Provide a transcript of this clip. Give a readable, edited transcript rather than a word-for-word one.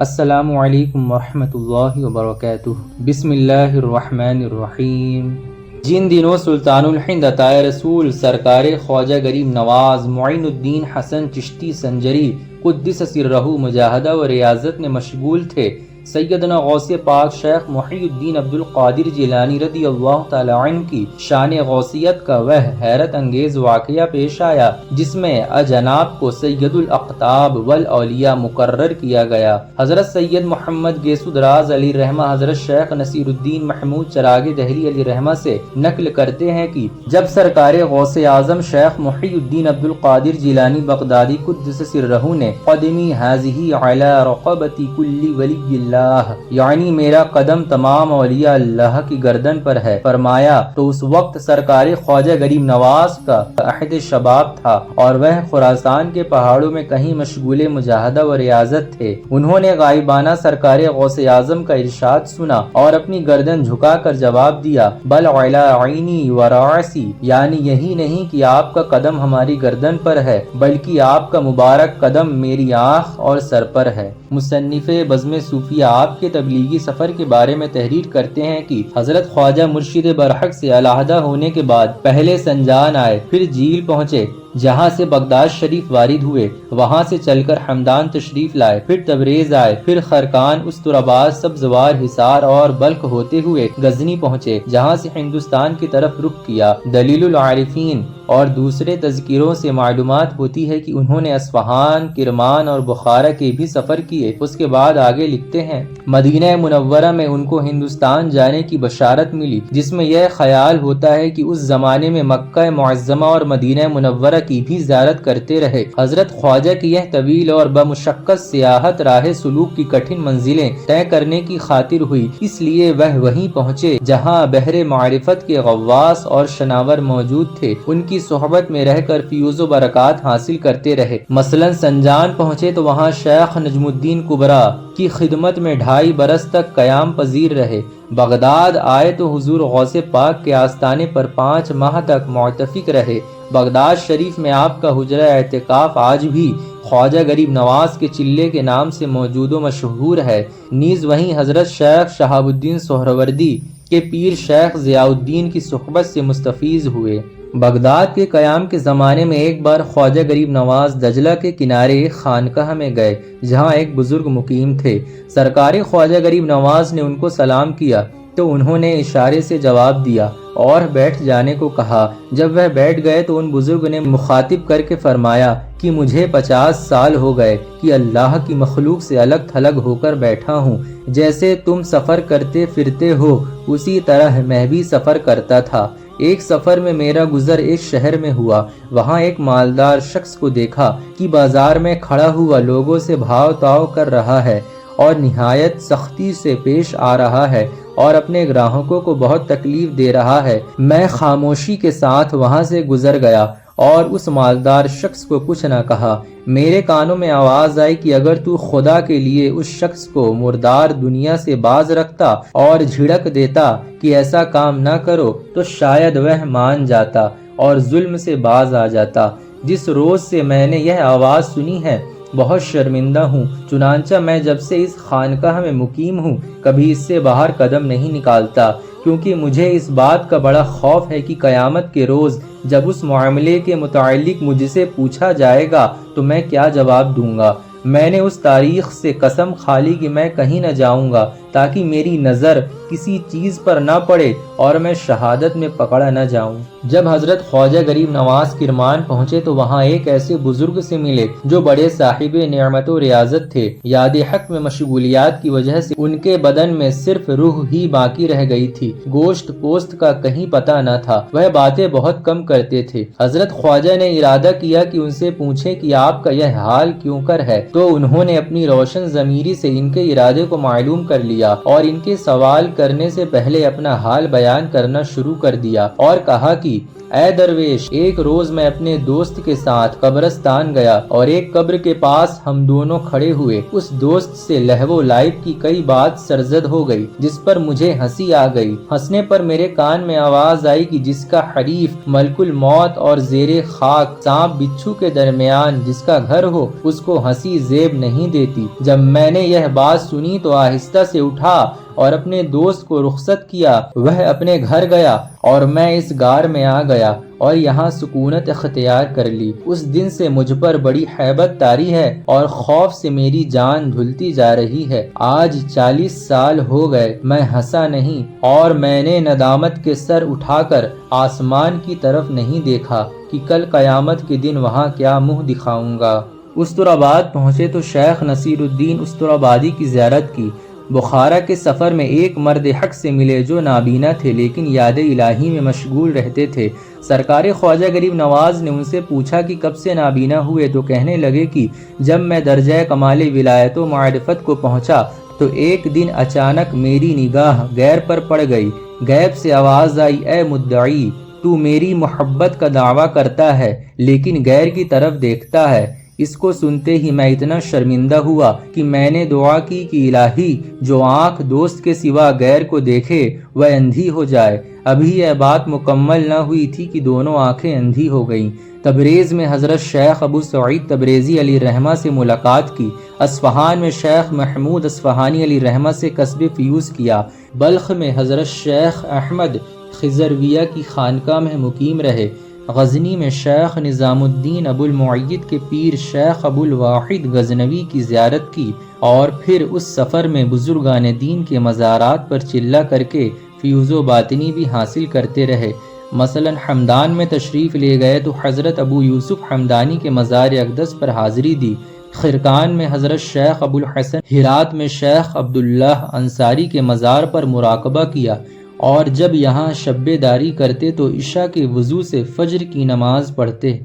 السلام علیکم ورحمۃ اللہ وبرکاتہ۔ بسم اللہ الرحمن الرحیم۔ جن دنوں سلطان الہند عطائے رسول سرکار خواجہ غریب نواز معین الدین حسن چشتی سنجری قدس سرہ مجاہدہ و ریاضت میں مشغول تھے، سیدنا غوث پاک شیخ محی الدین عبد القادر جیلانی رضی اللہ تعالی عنہ کی شان غوثیت کا وہ حیرت انگیز واقعہ پیش آیا جس میں جناب کو سید الاقطاب والاولیاء مقرر کیا گیا۔ حضرت سید محمد گیسو دراز علی رحمہ حضرت شیخ نصیر الدین محمود چراغ دہلی علی رحمہ سے نقل کرتے ہیں کہ جب سرکار غوث اعظم شیخ محی الدین عبد القادر جیلانی بغدادی قدس سرہ نے قدمی ھذہ علی رقبۃ کل ولی اللہ، یعنی میرا قدم تمام اولیاء اللہ کی گردن پر ہے، فرمایا تو اس وقت سرکار خواجہ غریب نواز کا عہد شباب تھا اور وہ خراسان کے پہاڑوں میں کہیں مشغول مجاہدہ و ریاضت تھے۔ انہوں نے غائبانہ سرکار غوث اعظم کا ارشاد سنا اور اپنی گردن جھکا کر جواب دیا، بل علی عینی و رأسی، یعنی یہی نہیں کہ آپ کا قدم ہماری گردن پر ہے بلکہ آپ کا مبارک قدم میری آنکھ اور سر پر ہے۔ مصنف بزم صوفیہ آپ کے تبلیغی سفر کے بارے میں تحریر کرتے ہیں کہ حضرت خواجہ مرشد برحق سے علیحدہ ہونے کے بعد پہلے سنجان آئے، پھر جیل پہنچے جہاں سے بغداد شریف وارد ہوئے، وہاں سے چل کر حمدان تشریف لائے، پھر تبریز آئے، پھر خرقان، استراباد، سبزوار، حصار اور بلخ ہوتے ہوئے غزنی پہنچے جہاں سے ہندوستان کی طرف رخ کیا۔ دلیل العارفین اور دوسرے تذکروں سے معلومات ہوتی ہے کہ انہوں نے اصفہان، کرمان اور بخارا کے بھی سفر کیے۔ اس کے بعد آگے لکھتے ہیں، مدینہ منورہ میں ان کو ہندوستان جانے کی بشارت ملی جس میں یہ خیال ہوتا ہے کہ اس زمانے میں مکہ معظمہ اور مدینہ منورہ کی بھی زیارت کرتے رہے۔ حضرت خواجہ کی یہ طویل اور بمشقت سیاحت راہ سلوک کی کٹھن منزلیں طے کرنے کی خاطر ہوئی، اس لیے وہ وہیں پہنچے جہاں بحر معرفت کے غواص اور شناور موجود تھے، ان کی صحبت میں رہ کر فیوز و برکات حاصل کرتے رہے۔ مثلا سنجان پہنچے تو وہاں شیخ نجم الدین کبرا کی خدمت میں 2.5 برس تک قیام پذیر رہے۔ بغداد آئے تو حضور غوث پاک کے آستانے پر 5 ماہ تک معتکف رہے۔ بغداد شریف میں آپ کا حجرہ اعتکاف آج بھی خواجہ غریب نواز کے چلے کے نام سے موجود و مشہور ہے۔ نیز وہیں حضرت شیخ شہاب الدین سہروردی کے پیر شیخ ضیاء الدین کی صحبت سے مستفیض ہوئے۔ بغداد کے قیام کے زمانے میں ایک بار خواجہ غریب نواز دجلہ کے کنارے ایک خانقاہ میں گئے جہاں ایک بزرگ مقیم تھے۔ سرکار خواجہ غریب نواز نے ان کو سلام کیا تو انہوں نے اشارے سے جواب دیا اور بیٹھ جانے کو کہا۔ جب وہ بیٹھ گئے تو ان بزرگ نے مخاطب کر کے فرمایا کہ مجھے 50 سال ہو گئے کہ اللہ کی مخلوق سے الگ تھلگ ہو کر بیٹھا ہوں۔ جیسے تم سفر کرتے پھرتے ہو اسی طرح میں بھی سفر کرتا تھا۔ ایک سفر میں میرا گزر ایک شہر میں ہوا، وہاں ایک مالدار شخص کو دیکھا کہ بازار میں کھڑا ہوا لوگوں سے بھاؤ تاؤ کر رہا ہے اور نہایت سختی سے پیش آ رہا ہے اور اپنے گراہکوں کو بہت تکلیف دے رہا ہے۔ میں خاموشی کے ساتھ وہاں سے گزر گیا اور اس مالدار شخص کو کچھ نہ کہا۔ میرے کانوں میں آواز آئی کہ اگر تو خدا کے لیے اس شخص کو مردار دنیا سے باز رکھتا اور جھڑک دیتا کہ ایسا کام نہ کرو تو شاید وہ مان جاتا اور ظلم سے باز آ جاتا۔ جس روز سے میں نے یہ آواز سنی ہے بہت شرمندہ ہوں، چنانچہ میں جب سے اس خانقاہ میں مقیم ہوں کبھی اس سے باہر قدم نہیں نکالتا، کیونکہ مجھے اس بات کا بڑا خوف ہے کہ قیامت کے روز جب اس معاملے کے متعلق مجھ سے پوچھا جائے گا تو میں کیا جواب دوں گا۔ میں نے اس تاریخ سے قسم کھا لی کہ میں کہیں نہ جاؤں گا تاکہ میری نظر کسی چیز پر نہ پڑے اور میں شہادت میں پکڑا نہ جاؤں۔ جب حضرت خواجہ غریب نواز کرمان پہنچے تو وہاں ایک ایسے بزرگ سے ملے جو بڑے صاحب نعمت و ریاضت تھے۔ یاد حق میں مشغولیات کی وجہ سے ان کے بدن میں صرف روح ہی باقی رہ گئی تھی، گوشت پوست کا کہیں پتہ نہ تھا۔ وہ باتیں بہت کم کرتے تھے۔ حضرت خواجہ نے ارادہ کیا کہ ان سے پوچھیں کہ آپ کا یہ حال کیوں کر ہے، تو انہوں نے اپنی روشن ضمیری سے ان کے ارادے کو معلوم کر لیا اور ان کے سوال کرنے سے پہلے اپنا حال بیان کرنا شروع کر دیا اور کہا کہ اے درویش، ایک روز میں اپنے دوست کے ساتھ قبرستان گیا اور ایک قبر کے پاس ہم دونوں کھڑے ہوئے۔ اس دوست سے لہو و لعب کی کئی بات سرزد ہو گئی جس پر مجھے ہنسی آ گئی۔ ہنسنے پر میرے کان میں آواز آئی کہ جس کا حریف ملک الموت اور زیر خاک سانپ بچھو کے درمیان جس کا گھر ہو اس کو ہنسی زیب نہیں دیتی۔ جب میں نے یہ بات سنی تو آہستہ سے اٹھا اور اپنے دوست کو رخصت کیا۔ وہ اپنے گھر گیا اور میں اس غار میں آ گیا اور یہاں سکونت اختیار کر لی۔ اس دن سے مجھ پر بڑی ہیبت طاری ہے اور خوف سے میری جان دھلتی جا رہی ہے۔ آج 40 سال ہو گئے، میں ہنسا نہیں اور میں نے ندامت کے سر اٹھا کر آسمان کی طرف نہیں دیکھا کہ کل قیامت کے دن وہاں کیا منہ دکھاؤں گا۔ استراباد پہنچے تو شیخ نصیر الدین استرابادی کی زیارت کی۔ بخارا کے سفر میں ایک مرد حق سے ملے جو نابینا تھے لیکن یاد الہی میں مشغول رہتے تھے۔ سرکار خواجہ غریب نواز نے ان سے پوچھا کہ کب سے نابینا ہوئے تو کہنے لگے کہ جب میں درجہ کمال ولایت و معرفت کو پہنچا تو ایک دن اچانک میری نگاہ غیر پر پڑ گئی۔ غیب سے آواز آئی، اے مدعی، تو میری محبت کا دعویٰ کرتا ہے لیکن غیر کی طرف دیکھتا ہے۔ اس کو سنتے ہی میں اتنا شرمندہ ہوا کہ میں نے دعا کی کہ الہی جو آنکھ دوست کے سوا غیر کو دیکھے وہ اندھی ہو جائے۔ ابھی یہ بات مکمل نہ ہوئی تھی کہ دونوں آنکھیں اندھی ہو گئیں۔ تبریز میں حضرت شیخ ابو سعید تبریزی علیہ رحمہ سے ملاقات کی۔ اصفہان میں شیخ محمود اصفہانی علیہ رحمہ سے قصب فیوز کیا۔ بلخ میں حضرت شیخ احمد خضرویہ کی خانقاہ میں مقیم رہے۔ غزنی میں شیخ نظام الدین ابو المعید کے پیر شیخ ابو الواحد غزنوی کی زیارت کی اور پھر اس سفر میں بزرگان دین کے مزارات پر چلہ کر کے فیوز و باطنی بھی حاصل کرتے رہے۔ مثلا حمدان میں تشریف لے گئے تو حضرت ابو یوسف حمدانی کے مزار اقدس پر حاضری دی۔ خرقان میں حضرت شیخ ابو الحسن، ہرات میں شیخ عبداللہ انصاری کے مزار پر مراقبہ کیا اور جب یہاں شب داری کرتے تو عشاء کے وضو سے فجر کی نماز پڑھتے۔